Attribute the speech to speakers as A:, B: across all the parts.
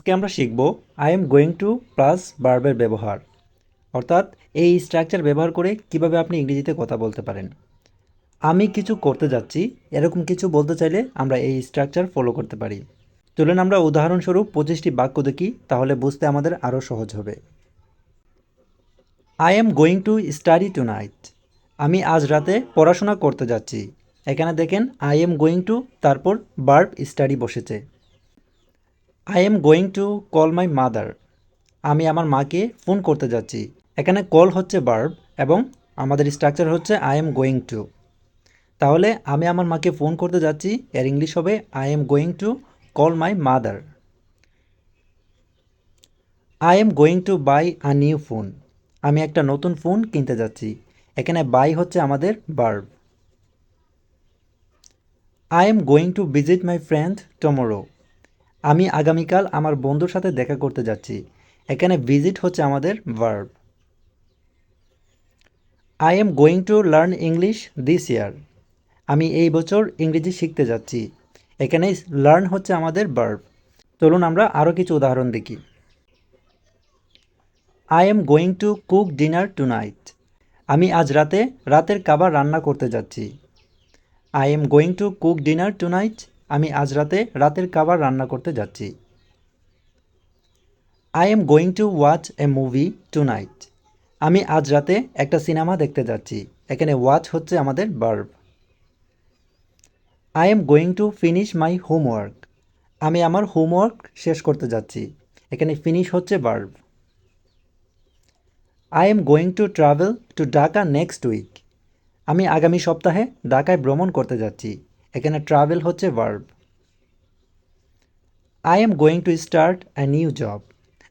A: আজকে আমরা শিখব I am going two plus ভার্বের ব্যবহার, অর্থাৎ এই স্ট্রাকচার ব্যবহার করে কিভাবে আপনি ইংরেজিতে কথা বলতে পারেন। আমি কিছু করতে যাচ্ছি, এরকম কিছু বলতে চাইলে আমরা এই স্ট্রাকচার ফলো করতে পারি। চলুন আমরা উদাহরণস্বরূপ 25টি বাক্য দেখি, তাহলে বুঝতে আমাদের আরও সহজ হবে। I am going to study tonight. আমি আজ রাতে পড়াশোনা করতে যাচ্ছি। এখানে দেখেন আই এম গোয়িং টু, তারপর ভার্ব স্টাডি বসেছে। I am going to call my mother. আমি আমার মাকে ফোন করতে যাচ্ছি। এখানে কল হচ্ছে ভার্ব এবং আমাদের স্ট্রাকচার হচ্ছে আই এম গোয়িং টু। তাহলে আমি আমার মাকে ফোন করতে যাচ্ছি, এর ইংলিশ হবে I am going to call my mother. I am going to buy a new phone. আমি একটা নতুন ফোন কিনতে যাচ্ছি। এখানে বাই হচ্ছে আমাদের verb. I am going to visit my friend tomorrow. আমি আগামীকাল আমার বন্ধুর সাথে দেখা করতে যাচ্ছি। এখানে ভিজিট হচ্ছে আমাদের verb. I am going to learn English this ইয়ার। আমি এই বছর ইংরেজি শিখতে যাচ্ছি। এখানে লার্ন হচ্ছে আমাদের ভার্ব। চলুন আমরা আরও কিছু উদাহরণ দেখি। I am going to cook dinner tonight. আমি আজ রাতে রাতের খাবার রান্না করতে যাচ্ছি। I am going to cook dinner tonight. আমি আজ রাতে রাতের খাবার রান্না করতে যাচ্ছি। I am going to watch A movie tonight. আমি আজ রাতে একটা সিনেমা দেখতে যাচ্ছি। এখানে ওয়াচ হচ্ছে আমাদের verb. I am going to finish my homework. আমি আমার হোমওয়ার্ক শেষ করতে যাচ্ছি। এখানে ফিনিশ হচ্ছে verb. I am going to travel to Dhaka next week. আমি আগামী সপ্তাহে ঢাকায় ভ্রমণ করতে যাচ্ছি। এখানে ট্রাভেল হচ্ছে verb. I am going to start a new job.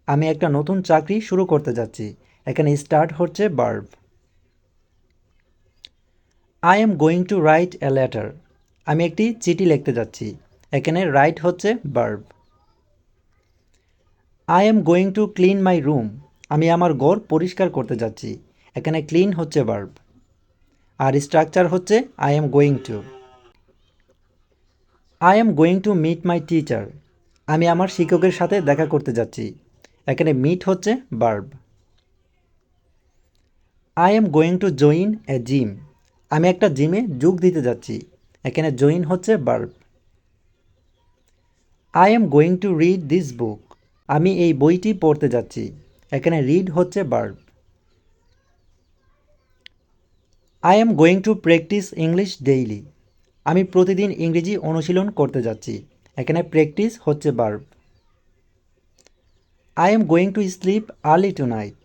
A: আমি একটা নতুন চাকরি শুরু করতে যাচ্ছি। এখানে স্টার্ট হচ্ছে verb. I am going to write a letter. আমি একটি চিঠি লিখতে যাচ্ছি। এখানে রাইট হচ্ছে verb. I am going to clean my room. আমি আমার ঘর পরিষ্কার করতে যাচ্ছি। এখানে ক্লিন হচ্ছে ভার্ব। আর স্ট্রাকচার হচ্ছে I am going to. I am going to meet my teacher. আমি আমার শিক্ষকের সাথে দেখা করতে যাচ্ছি। এখানে মিট হচ্ছে verb. I am going to join A gym. আমি একটা জিমে যোগ দিতে যাচ্ছি। এখানে জয়েন হচ্ছে verb. I am going to read this book. আমি এই বইটি পড়তে যাচ্ছি। এখানে রিড হচ্ছে verb. I am going two practice English daily. আমি প্রতিদিন ইংরেজি অনুশীলন করতে যাচ্ছি। এখানে প্র্যাকটিস হচ্ছে verb. I am going to sleep early tonight.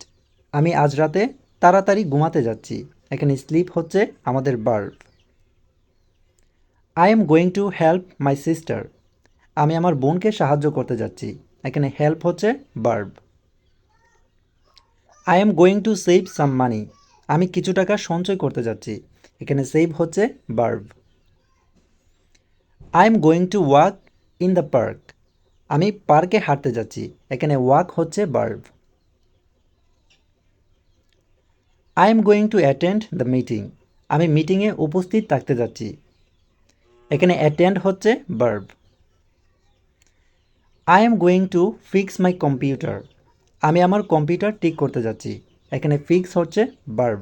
A: আমি আজ রাতে তাড়াতাড়ি ঘুমাতে যাচ্ছি। এখানে স্লিপ হচ্ছে আমাদের verb. I am going to help my sister. আমি আমার বোনকে সাহায্য করতে যাচ্ছি। এখানে হেল্প হচ্ছে verb. I am going to save some money. আমি কিছু টাকা সঞ্চয় করতে যাচ্ছি। এখানে সেভ হচ্ছে verb. I am going to walk in the park. আমি পার্কে হাঁটতে যাচ্ছি। এখানে ওয়াক হচ্ছে verb. I am going to attend the meeting. আমি মিটিংয়ে উপস্থিত থাকতে যাচ্ছি। এখানে অ্যাটেন্ড হচ্ছে verb. I am going to fix my computer. আমি আমার কম্পিউটার ঠিক করতে যাচ্ছি। এখানে ফিক্স হচ্ছে verb.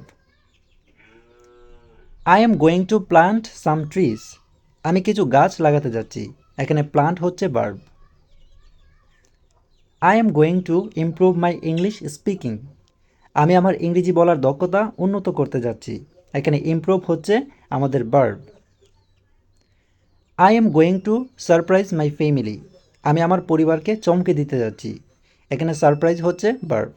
A: I am going to plant some trees. আমি কিছু গাছ লাগাতে যাচ্ছি। এখানে প্লান্ট হচ্ছে verb. I am going to improve my English speaking. আমি আমার ইংরেজি বলার দক্ষতা উন্নত করতে যাচ্ছি। এখানে ইমপ্রুভ হচ্ছে আমাদের verb. I am going two surprise my family. আমি আমার পরিবারকে চমকে দিতে যাচ্ছি। এখানে সারপ্রাইজ হচ্ছে ভার্ব।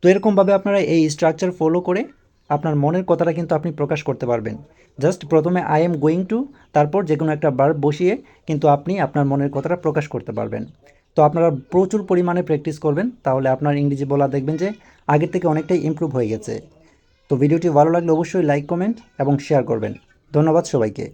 A: তো এরকমভাবে আপনারা এই স্ট্রাকচার ফলো করে আপনার মনের কথাটা কিন্তু আপনি প্রকাশ করতে পারবেন। জাস্ট প্রথমে আই এম গোয়িং টু, তারপর যে কোনো একটা ভার্ব বসিয়ে কিন্তু আপনি আপনার মনের কথাটা প্রকাশ করতে পারবেন। তো আপনারা প্রচুর পরিমাণে প্র্যাকটিস করবেন, তাহলে আপনার ইংরেজি বলা দেখবেন যে আগের থেকে অনেকটাই ইমপ্রুভ হয়ে গেছে। তো ভিডিওটি ভালো লাগলে অবশ্যই লাইক, কমেন্ট এবং শেয়ার করবেন। ধন্যবাদ সবাইকে।